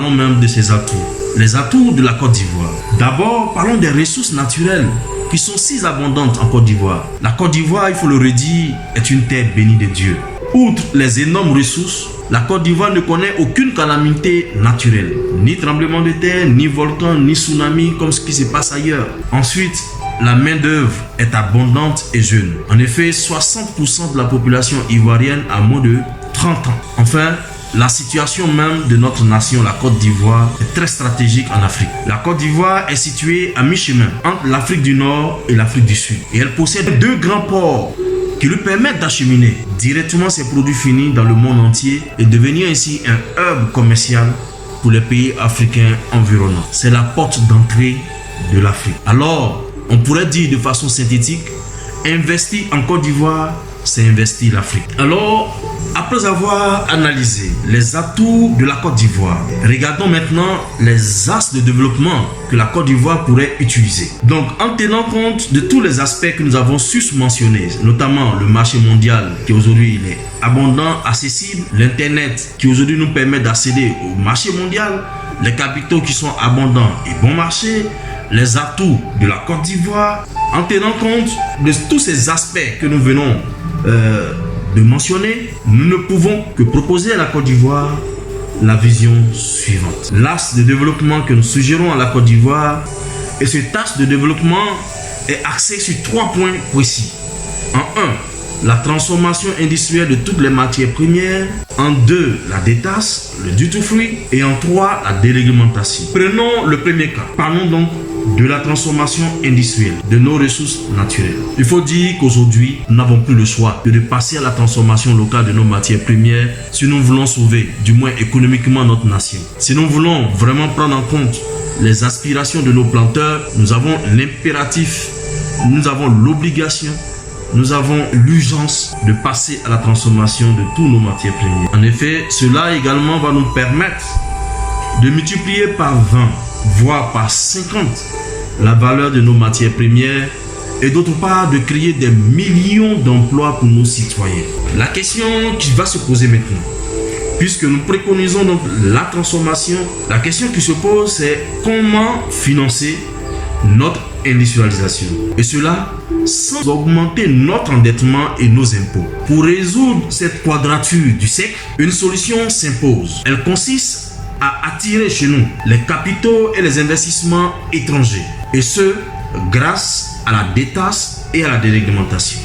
Parlons même de ses atouts. Les atouts de la Côte d'Ivoire. D'abord, parlons des ressources naturelles qui sont si abondantes en Côte d'Ivoire. La Côte d'Ivoire, il faut le redire, est une terre bénie de Dieu. Outre les énormes ressources, la Côte d'Ivoire ne connaît aucune calamité naturelle. Ni tremblement de terre, ni volcan, ni tsunami comme ce qui se passe ailleurs. Ensuite, la main-d'œuvre est abondante et jeune. En effet, 60% de la population ivoirienne a moins de 30 ans. Enfin, la situation même de notre nation, la Côte d'Ivoire, est très stratégique en Afrique. La Côte d'Ivoire est située à mi-chemin entre l'Afrique du Nord et l'Afrique du Sud. Et elle possède 2 grands ports qui lui permettent d'acheminer directement ses produits finis dans le monde entier et devenir ainsi un hub commercial pour les pays africains environnants. C'est la porte d'entrée de l'Afrique. Alors, on pourrait dire de façon synthétique, investir en Côte d'Ivoire, c'est investir l'Afrique. Alors, après avoir analysé les atouts de la Côte d'Ivoire, regardons maintenant les axes de développement que la Côte d'Ivoire pourrait utiliser. Donc, en tenant compte de tous les aspects que nous avons mentionner, notamment le marché mondial qui aujourd'hui est abondant, accessible, l'Internet qui aujourd'hui nous permet d'accéder au marché mondial, les capitaux qui sont abondants et bon marché, les atouts de la Côte d'Ivoire, en tenant compte de tous ces aspects que nous venons de mentionner, nous ne pouvons que proposer à la Côte d'Ivoire la vision suivante. L'axe de développement que nous suggérons à la Côte d'Ivoire, et cet axe de développement est axé sur 3 points précis. En 1, la transformation industrielle de toutes les matières premières. En 2, la détasse, le duty-free. Et en 3, la déréglementation. Prenons le premier cas. Parlons donc de la transformation industrielle de nos ressources naturelles. Il faut dire qu'aujourd'hui, nous n'avons plus le choix que de passer à la transformation locale de nos matières premières si nous voulons sauver, du moins économiquement, notre nation. Si nous voulons vraiment prendre en compte les aspirations de nos planteurs, nous avons l'impératif, nous avons l'obligation, nous avons l'urgence de passer à la transformation de toutes nos matières premières. En effet, cela également va nous permettre de multiplier par 20, voire par 50 la valeur de nos matières premières et d'autre part de créer des millions d'emplois pour nos citoyens. La question qui va se poser maintenant, puisque nous préconisons donc la transformation, la question qui se pose c'est comment financer notre industrialisation. Et cela sans augmenter notre endettement et nos impôts. Pour résoudre cette quadrature du cercle, une solution s'impose. Elle consiste à attirer chez nous les capitaux et les investissements étrangers. Et ce, grâce à la détasse et à la déréglementation.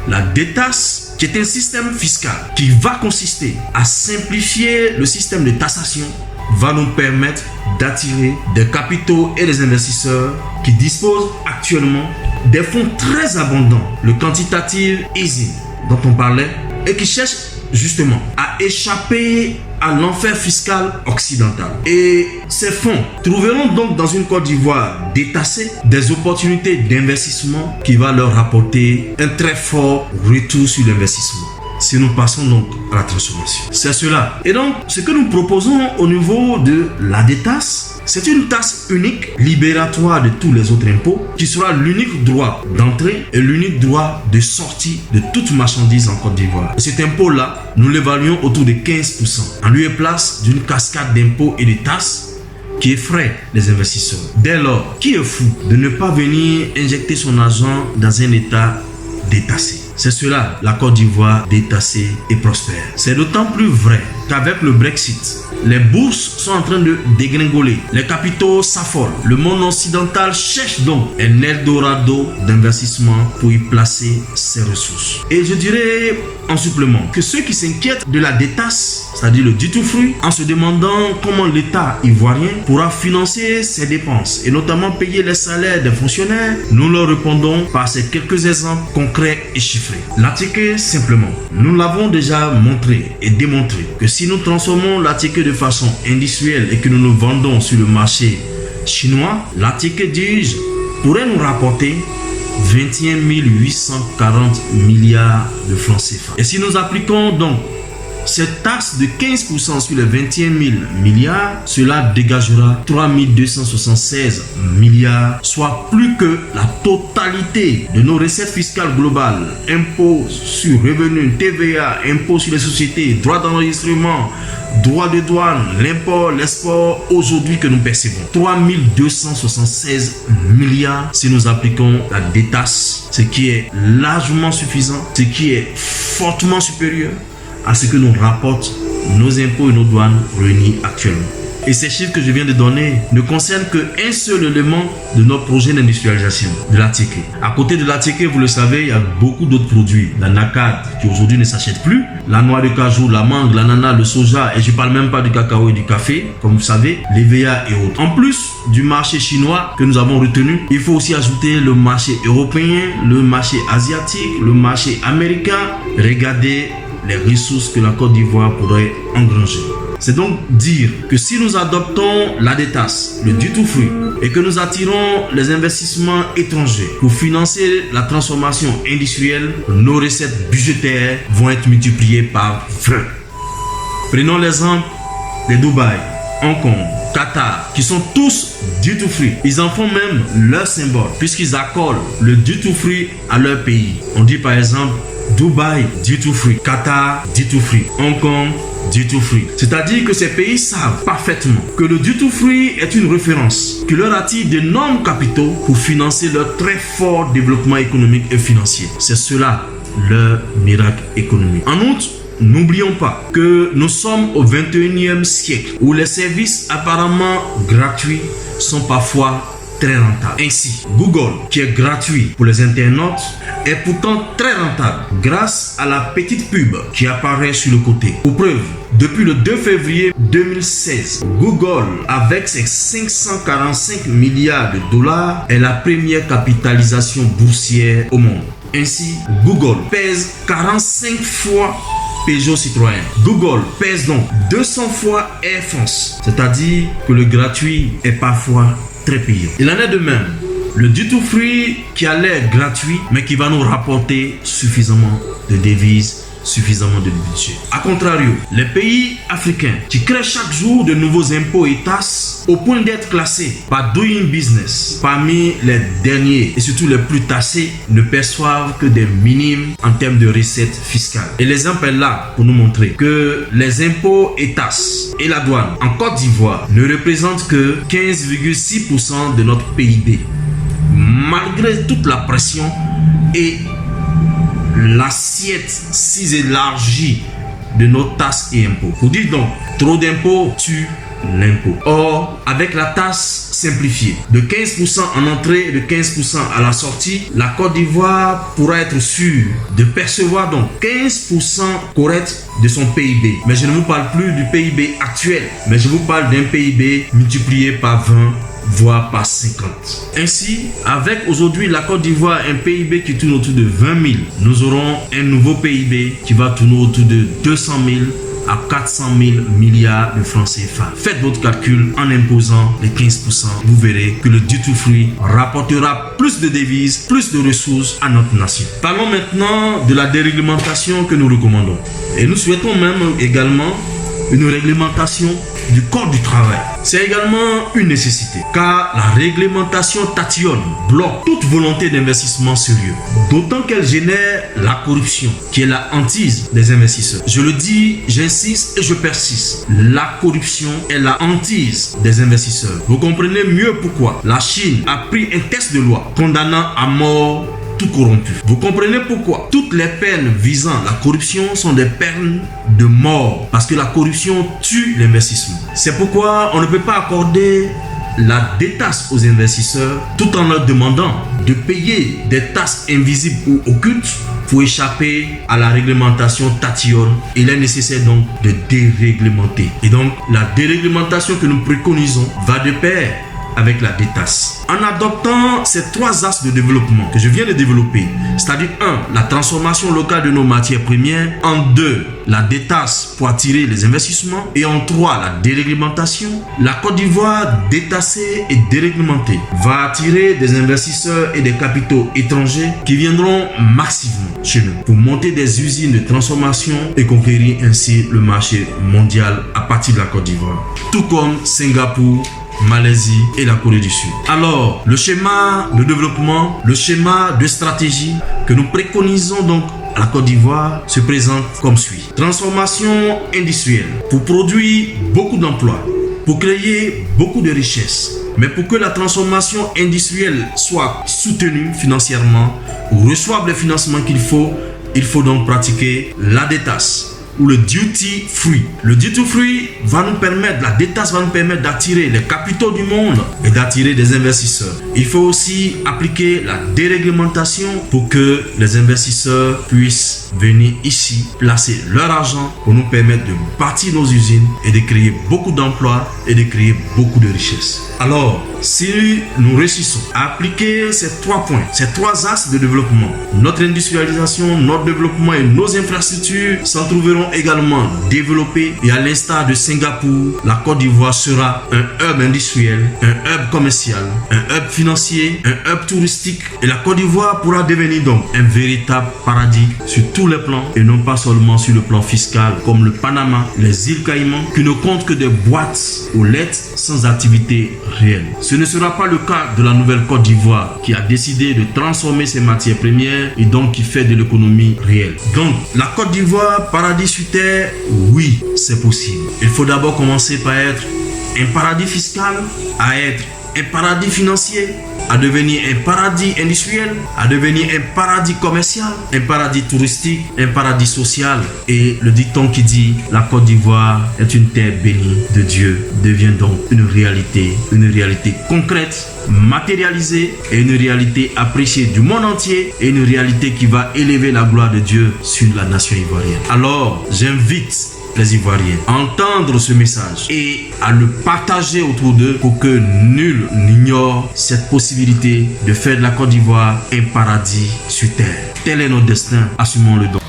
La détasse, qui est un système fiscal qui va consister à simplifier le système de taxation, va nous permettre d'attirer des capitaux et des investisseurs qui disposent actuellement des fonds très abondants, le quantitative easing dont on parlait, et qui cherchent justement à échapper à l'enfer fiscal occidental. Et ces fonds trouveront donc dans une Côte d'Ivoire détassée des opportunités d'investissement qui va leur rapporter un très fort retour sur l'investissement. Si nous passons donc à la transformation. C'est cela. Et donc, ce que nous proposons au niveau de la détasse, c'est une taxe unique, libératoire de tous les autres impôts, qui sera l'unique droit d'entrée et l'unique droit de sortie de toute marchandise en Côte d'Ivoire. Et cet impôt-là, nous l'évaluons autour de 15%, en lieu et place d'une cascade d'impôts et de taxes qui effraie les investisseurs. Dès lors, qui est fou de ne pas venir injecter son argent dans un État détassé? C'est cela, la Côte d'Ivoire détassée et prospère. C'est d'autant plus vrai qu'avec le Brexit, les bourses sont en train de dégringoler. Les capitaux s'affolent. Le monde occidental cherche donc un Eldorado d'investissement pour y placer ses ressources. Et je dirais en supplément que ceux qui s'inquiètent de la détasse, c'est-à-dire le duty-free, en se demandant comment l'État ivoirien pourra financer ses dépenses et notamment payer les salaires des fonctionnaires, nous leur répondons par ces quelques exemples concrets et chiffrés. L'article simplement, nous l'avons déjà montré et démontré que si nous transformons l'article de façon industrielle et que nous nous vendons sur le marché chinois, l'article, dis-je, pourrait nous rapporter 21 840 milliards de francs CFA. Et si nous appliquons donc cette taxe de 15% sur les 21 000 milliards, cela dégagera 3 276 milliards, soit plus que la totalité de nos recettes fiscales globales, impôts sur revenus, TVA, impôts sur les sociétés, droits d'enregistrement, droits de douane, l'import, l'export, aujourd'hui que nous percevons. 3 276 milliards si nous appliquons la détaxe, ce qui est largement suffisant, ce qui est fortement supérieur à ce que nous rapportent nos impôts et nos douanes réunis actuellement. Et ces chiffres que je viens de donner ne concernent qu'un seul élément de notre projet d'industrialisation, de l'ATK. À côté de l'ATK, vous le savez, il y a beaucoup d'autres produits. La NACAD, qui aujourd'hui ne s'achète plus, la noix de cajou, la mangue, l'ananas, le soja, et je ne parle même pas du cacao et du café, comme vous savez, l'EVA et autres. En plus du marché chinois que nous avons retenu, il faut aussi ajouter le marché européen, le marché asiatique, le marché américain. Regardez les ressources que la Côte d'Ivoire pourrait engranger. C'est donc dire que si nous adoptons la détaxe, le duty free, et que nous attirons les investissements étrangers pour financer la transformation industrielle, nos recettes budgétaires vont être multipliées par 20. Prenons l'exemple de Dubaï, Hong Kong, Qatar, qui sont tous duty free. Ils en font même leur symbole, puisqu'ils accordent le duty free à leur pays. On dit par exemple Dubaï, duty free, Qatar, duty free, Hong Kong, duty free. C'est-à-dire que ces pays savent parfaitement que le duty free est une référence qui leur attire d'énormes capitaux pour financer leur très fort développement économique et financier. C'est cela leur miracle économique. En outre, n'oublions pas que nous sommes au 21e siècle où les services apparemment gratuits sont parfois très rentable. Ainsi, Google, qui est gratuit pour les internautes, est pourtant très rentable grâce à la petite pub qui apparaît sur le côté. Pour preuve, depuis le 2 février 2016, Google, avec ses 545 milliards de dollars, est la première capitalisation boursière au monde. Ainsi, Google pèse 45 fois Peugeot Citroën. Google pèse donc 200 fois Air France. C'est-à-dire que le gratuit est parfois très payant. Il en est de même. Le duty free qui a l'air gratuit, mais qui va nous rapporter suffisamment de devises, suffisamment de budget. A contrario, les pays africains qui créent chaque jour de nouveaux impôts et taxes au point d'être classés par Doing Business parmi les derniers et surtout les plus taxés ne perçoivent que des minimes en termes de recettes fiscales. Et l'exemple est là pour nous montrer que les impôts et taxes et la douane en Côte d'Ivoire ne représentent que 15,6% de notre PIB. Malgré toute la pression et l'assiette si élargie de nos taxes et impôts. Vous dites donc, trop d'impôts tue l'impôt. Or, avec la taxe simplifiée de 15% en entrée et de 15% à la sortie, la Côte d'Ivoire pourra être sûre de percevoir donc 15% correct de son PIB. Mais je ne vous parle plus du PIB actuel, mais je vous parle d'un PIB multiplié par 20, voire par 50. Ainsi, avec aujourd'hui la Côte d'Ivoire un PIB qui tourne autour de 20 000, nous aurons un nouveau PIB qui va tourner autour de 200 000 à 400 000 milliards de francs CFA. Faites votre calcul en imposant les 15%. Vous verrez que le duty free rapportera plus de devises, plus de ressources à notre nation. Parlons maintenant de la déréglementation que nous recommandons. Et nous souhaitons même également une réglementation du code du travail. C'est également une nécessité car la réglementation tatillonne, bloque toute volonté d'investissement sérieux, d'autant qu'elle génère la corruption qui est la hantise des investisseurs. Je le dis, j'insiste et je persiste. La corruption est la hantise des investisseurs. Vous comprenez mieux pourquoi la Chine a pris un texte de loi condamnant à mort tout corrompu. Vous comprenez pourquoi toutes les peines visant la corruption sont des peines de mort, parce que la corruption tue l'investissement. C'est pourquoi on ne peut pas accorder la détaxe aux investisseurs tout en leur demandant de payer des taxes invisibles ou occultes pour échapper à la réglementation tatillonne. Il est nécessaire donc de déréglementer. Et donc la déréglementation que nous préconisons va de pair avec la DETAS. En adoptant ces 3 axes de développement que je viens de développer, c'est-à-dire 1, la transformation locale de nos matières premières, en 2, la DETAS pour attirer les investissements, et en 3, la déréglementation, la Côte d'Ivoire détassée et déréglementée va attirer des investisseurs et des capitaux étrangers qui viendront massivement chez nous pour monter des usines de transformation et conquérir ainsi le marché mondial à partir de la Côte d'Ivoire, tout comme Singapour, Malaisie et la Corée du Sud. Alors, le schéma de développement, le schéma de stratégie que nous préconisons donc à la Côte d'Ivoire se présente comme suit. Transformation industrielle pour produire beaucoup d'emplois, pour créer beaucoup de richesses. Mais pour que la transformation industrielle soit soutenue financièrement ou reçoive les financements qu'il faut donc pratiquer la DETAS ou le duty free. Le duty free va nous permettre, la DETAS va nous permettre d'attirer les capitaux du monde et d'attirer des investisseurs. Il faut aussi appliquer la déréglementation pour que les investisseurs puissent venir ici placer leur argent pour nous permettre de bâtir nos usines et de créer beaucoup d'emplois et de créer beaucoup de richesses. Alors, si nous réussissons à appliquer ces 3 points, ces 3 axes de développement, notre industrialisation, notre développement et nos infrastructures s'en trouveront également développées, et à l'instar de Singapour, la Côte d'Ivoire sera un hub industriel, un hub commercial, un hub financier, un hub touristique, et la Côte d'Ivoire pourra devenir donc un véritable paradis sur tous les plans et non pas seulement sur le plan fiscal comme le Panama, les îles Caïmans qui ne comptent que des boîtes aux lettres sans activité réelle. Ce ne sera pas le cas de la nouvelle Côte d'Ivoire qui a décidé de transformer ses matières premières et donc qui fait de l'économie réelle. Donc, la Côte d'Ivoire, paradis sur terre, oui, c'est possible. Il faut d'abord commencer par être un paradis fiscal, à être un paradis financier, à devenir un paradis industriel, à devenir un paradis commercial, un paradis touristique, un paradis social. Et le dicton qui dit « La Côte d'Ivoire est une terre bénie de Dieu » devient donc une réalité concrète, matérialisée et une réalité appréciée du monde entier et une réalité qui va élever la gloire de Dieu sur la nation ivoirienne. Alors, j'invite les Ivoiriens à entendre ce message et à le partager autour d'eux pour que nul n'ignore cette possibilité de faire de la Côte d'Ivoire un paradis sur terre. Tel est notre destin, assumons-le donc.